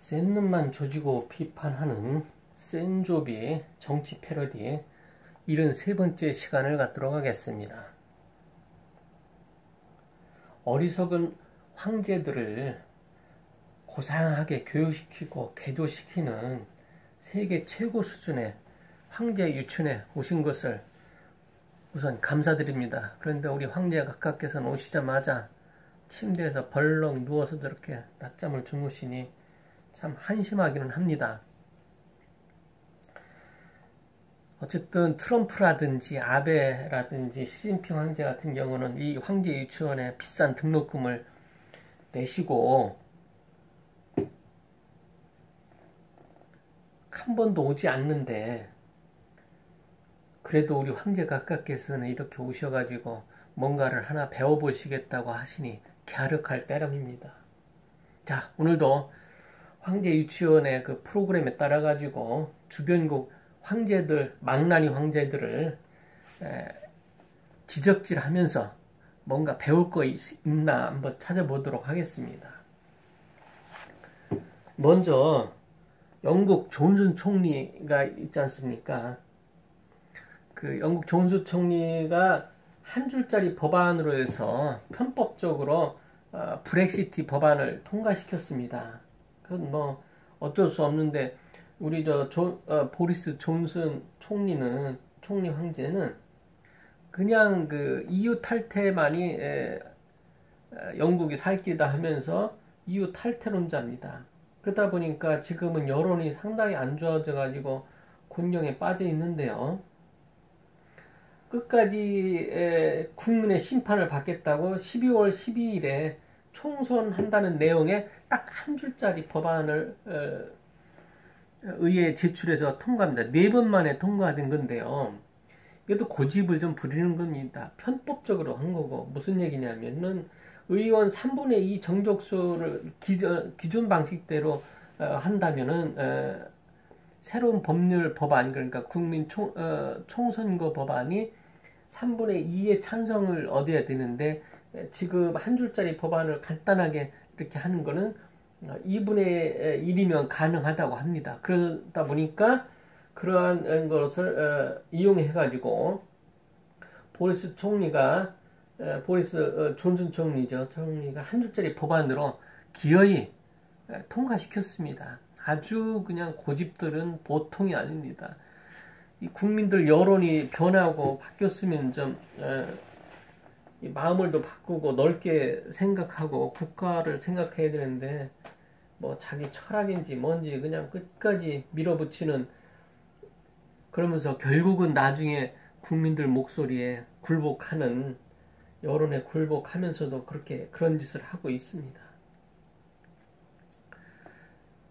센 놈만 조지고 비판하는 센조비 정치 패러디 73번째 시간을 갖도록 하겠습니다. 어리석은 황제들을 고상하게 교육시키고 개조시키는 세계 최고 수준의 황제 유치원에 오신 것을 우선 감사드립니다. 그런데 우리 황제 각하께서는 오시자마자 침대에서 벌렁 누워서 저렇게 낮잠을 주무시니 참 한심하기는 합니다. 어쨌든 트럼프라든지 아베라든지 시진핑 황제 같은 경우는 이 황제 유치원에 비싼 등록금을 내시고 한 번도 오지 않는데 그래도 우리 황제 각하께서는 이렇게 오셔가지고 뭔가를 하나 배워보시겠다고 하시니 갸륵할 따름입니다. 자, 오늘도 황제 유치원의 그 프로그램에 따라가지고 주변국 황제들, 망나니 황제들을 지적질하면서 뭔가 배울 거 있나 한번 찾아보도록 하겠습니다. 먼저 영국 존슨 총리가 있지 않습니까? 그 영국 존슨 총리가 한 줄짜리 법안으로 해서 편법적으로 브렉시트 법안을 통과시켰습니다. 그건 뭐 어쩔 수 없는데 우리 보리스 존슨 총리 황제는 그냥 그 EU 탈퇴만이 영국이 살 길다 하면서 EU 탈퇴론자입니다. 그러다 보니까 지금은 여론이 상당히 안 좋아져 가지고 곤경에 빠져 있는데요. 끝까지 국민의 심판을 받겠다고 12월 12일에 총선한다는 내용의 딱 한 줄짜리 법안을 의회에 제출해서 통과합니다. 4번 만에 통과된 건데요. 이것도 고집을 좀 부리는 겁니다. 편법적으로 한 거고 무슨 얘기냐면은 의원 3분의 2 정족수를 기존 방식대로 한다면은 새로운 법률 법안, 그러니까 국민 총선거 법안이 3분의 2의 찬성을 얻어야 되는데 지금 한 줄짜리 법안을 간단하게 이렇게 하는 거는 2분의 1이면 가능하다고 합니다. 그러다 보니까 그러한 것을 이용해 가지고 보리스 존슨 총리가 한 줄짜리 법안으로 기어이 통과시켰습니다. 아주 그냥 고집들은 보통이 아닙니다. 이 국민들 여론이 변하고 바뀌었으면 좀 마음을 더 바꾸고 넓게 생각하고 국가를 생각해야 되는데 뭐 자기 철학인지 뭔지 그냥 끝까지 밀어붙이는, 그러면서 결국은 나중에 국민들 목소리에 굴복하는, 여론에 굴복하면서도 그런 짓을 하고 있습니다.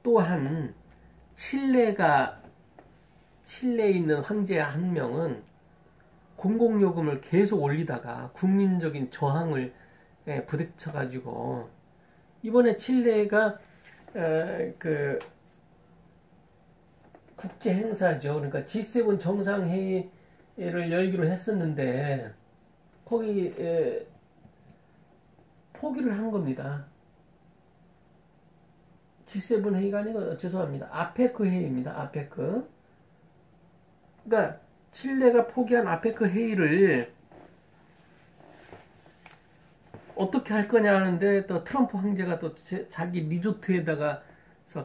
또한 칠레에 있는 황제 한 명은 공공요금을 계속 올리다가 국민적인 저항을 부딪혀가지고 이번에 칠레가 그 국제 행사죠. 그러니까 G7 정상회의를 열기로 했었는데 거기 포기를 한 겁니다. G7 회의가 아니고 죄송합니다. 아페크 회의입니다. 아페크. 그러니까 칠레가 포기한 아페크 회의를 어떻게 할 거냐 하는데 또 트럼프 황제가 또 자기 리조트에다가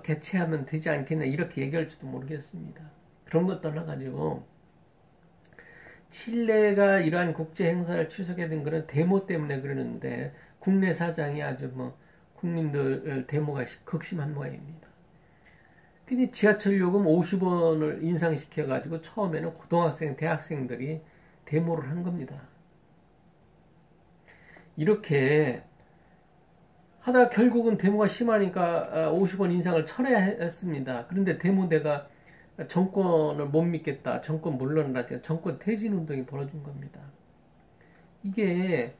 개최하면 되지 않겠냐 이렇게 얘기할지도 모르겠습니다. 그런 것 떠나가지고 칠레가 이러한 국제 행사를 취소하게 된 거는 데모 때문에 그러는데 국내 사정이 아주 뭐 국민들 데모가 극심한 모양입니다. 근데 지하철 요금 50원을 인상시켜가지고 처음에는 고등학생, 대학생들이 데모를 한 겁니다. 이렇게 하다 결국은 데모가 심하니까 50원 인상을 철회했습니다. 그런데 데모대가 정권을 못 믿겠다, 정권 물러나라, 정권 퇴진 운동이 벌어진 겁니다. 이게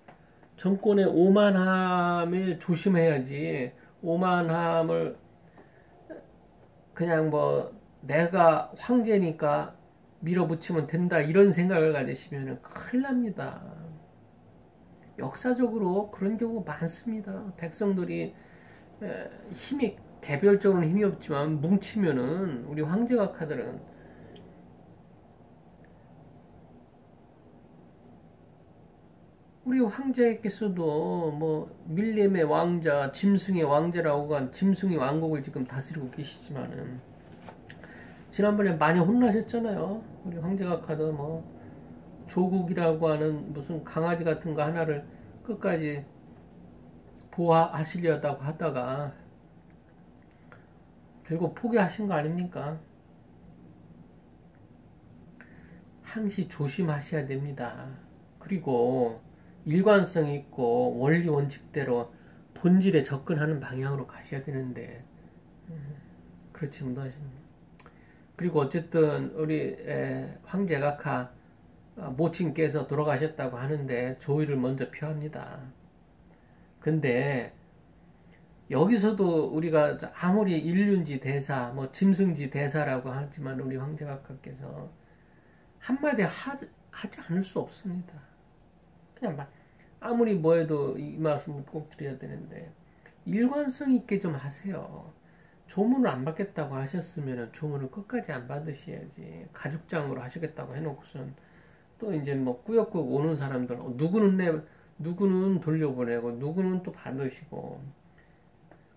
정권의 오만함을 조심해야지, 오만함을 그냥 뭐 내가 황제니까 밀어붙이면 된다 이런 생각을 가지시면 큰일 납니다. 역사적으로 그런 경우 많습니다. 백성들이 힘이 개별적으로는 힘이 없지만 뭉치면은 우리 황제각하들은 우리 황제께서도 뭐 밀림의 왕자, 짐승의 왕자라고 한 짐승의 왕국을 지금 다스리고 계시지만은 지난번에 많이 혼나셨잖아요. 우리 황제각하도 뭐 조국이라고 하는 무슨 강아지 같은 거 하나를 끝까지 보호하시려다고 하다가 결국 포기하신 거 아닙니까? 항시 조심하셔야 됩니다. 그리고 일관성 있고 원리 원칙대로 본질에 접근하는 방향으로 가셔야 되는데 그렇지 못하십니다. 그리고 어쨌든 우리 황제각하 모친께서 돌아가셨다고 하는데 조의를 먼저 표합니다. 근데 여기서도 우리가 아무리 인륜지 대사, 뭐 짐승지 대사라고 하지만 우리 황제각하께서 한마디 하지 않을 수 없습니다. 그냥 아무리 뭐해도 이 말씀을 꼭 드려야 되는데 일관성 있게 좀 하세요. 조문을 안 받겠다고 하셨으면 조문을 끝까지 안 받으셔야지. 가죽장으로 하시겠다고 해놓고선 또 이제 뭐 꾸역꾸역 오는 사람들 누구는 돌려보내고 누구는 또 받으시고.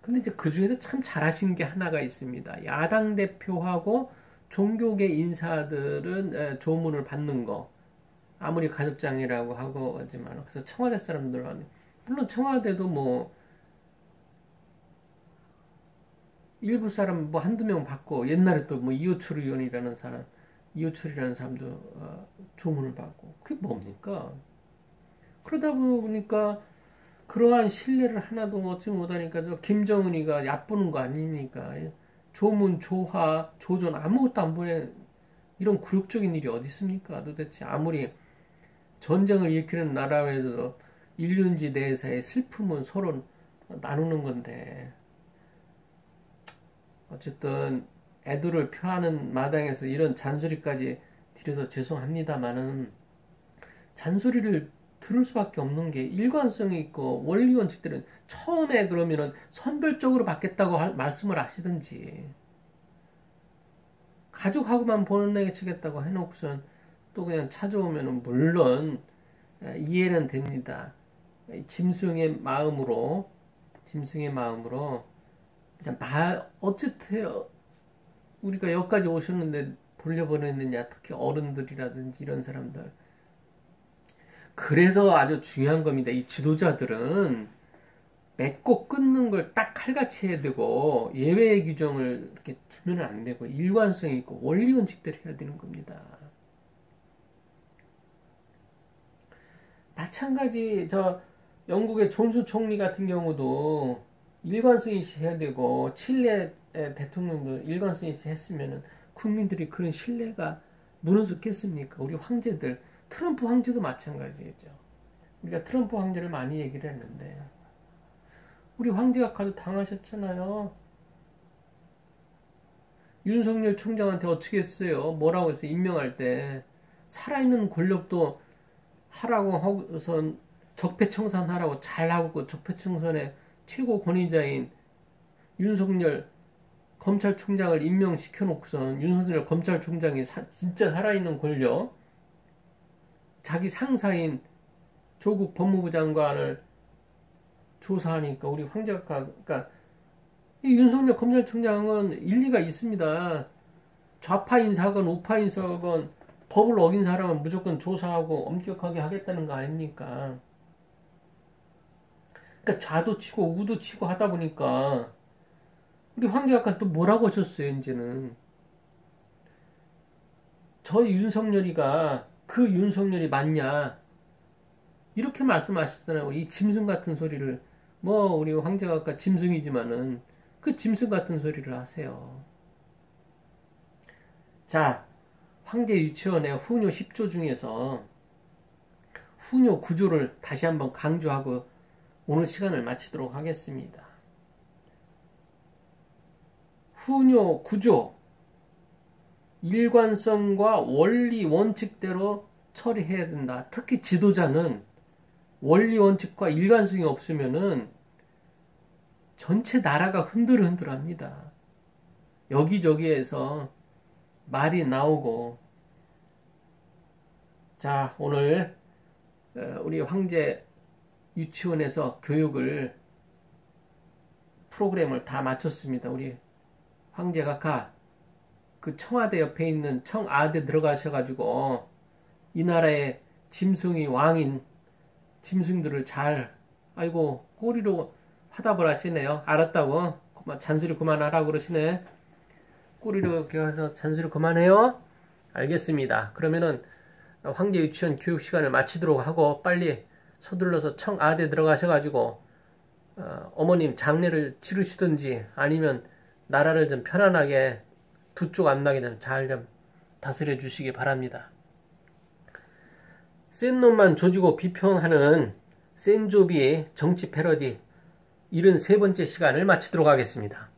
근데 이제 그 중에서 참 잘하신 게 하나가 있습니다. 야당 대표하고 종교계 인사들은 조문을 받는 거. 아무리 가족장이라고 하고 하지만 그래서 청와대 사람들은 물론 청와대도 뭐 일부 사람 뭐 한두 명 받고 옛날에 또 뭐 이호철 의원이라는 사람도 조문을 받고 그게 뭡니까? 그러다 보니까 그러한 신뢰를 하나도 얻지 못하니까 저 김정은이가 얕보는 거 아닙니까? 조문, 조화, 조전 아무것도 안 보내 이런 굴욕적인 일이 어디 있습니까? 도대체 아무리 전쟁을 일으키는 나라에도 인륜지 내에서의 슬픔은 서로 나누는 건데 어쨌든 애도를 표하는 마당에서 이런 잔소리까지 드려서 죄송합니다만은 잔소리를 들을 수밖에 없는 게 일관성이 있고 원리 원칙들은 처음에 그러면은 선별적으로 받겠다고 말씀을 하시든지 가족하고만 보내치겠다고 해놓고선 또 그냥 찾아오면은 물론 이해는 됩니다. 짐승의 마음으로 그냥 어쨌든 우리가 여기까지 오셨는데 돌려보냈느냐, 특히 어른들이라든지 이런 사람들. 그래서 아주 중요한 겁니다. 이 지도자들은 맺고 끊는 걸 딱 칼같이 해야 되고 예외의 규정을 이렇게 주면 안 되고 일관성 있고 원리 원칙대로 해야 되는 겁니다. 마찬가지 저 영국의 존스 총리 같은 경우도 일관성이 있어야 되고 칠레 대통령도 일관성이 있어 했으면은 국민들이 그런 신뢰가 무너졌겠습니까? 우리 황제들 트럼프 황제도 마찬가지죠. 우리가 트럼프 황제를 많이 얘기를 했는데 우리 황제각하도 당하셨잖아요. 윤석열 총장한테 어떻게 했어요? 뭐라고 했어요? 임명할 때 살아있는 권력도 하라고 하고선 적폐청산하라고 잘하고 적폐청산의 최고 권위자인 윤석열 검찰총장을 임명시켜 놓고선 윤석열 검찰총장이 진짜 살아있는 권력 자기 상사인 조국 법무부 장관을 조사하니까 우리 황제각하 그러니까 이 윤석열 검찰총장은 일리가 있습니다. 좌파 인사건 우파 인사건 법을 어긴 사람은 무조건 조사하고 엄격하게 하겠다는 거 아닙니까? 그러니까 좌도 치고 우도 치고 하다 보니까 우리 황제각하 또 뭐라고 하셨어요 이제는 저 윤석열이가 그 윤석열이 맞냐 이렇게 말씀하시잖아요. 이 짐승 같은 소리를 뭐 우리 황제각하 짐승이지만은 그 짐승 같은 소리를 하세요. 자, 황제 유치원의 후뇨 10조 중에서 후뇨 9조를 다시 한번 강조하고 오늘 시간을 마치도록 하겠습니다. 후뇨 9조 일관성과 원리 원칙대로 처리해야 된다. 특히 지도자는 원리 원칙과 일관성이 없으면은 전체 나라가 흔들흔들합니다. 여기저기에서 말이 나오고. 자, 오늘 우리 황제 유치원에서 프로그램을 다 마쳤습니다. 우리 황제 각하 그 청와대 옆에 있는 청아대 들어가셔가지고 이 나라의 짐승이 왕인 짐승들을 잘, 아이고 꼬리로 화답을 하시네요. 알았다고 잔소리 그만하라고 그러시네. 꼬리로 이렇게 해서 잔소리 그만해요. 알겠습니다. 그러면은 황제 유치원 교육 시간을 마치도록 하고 빨리 서둘러서 청아대 들어가셔가지고 어머님 장례를 치르시든지 아니면 나라를 좀 편안하게 두 쪽 안 나게 좀 잘 좀 다스려 주시기 바랍니다. 센 놈만 조지고 비평하는 센조비의 정치 패러디 73번째 시간을 마치도록 하겠습니다.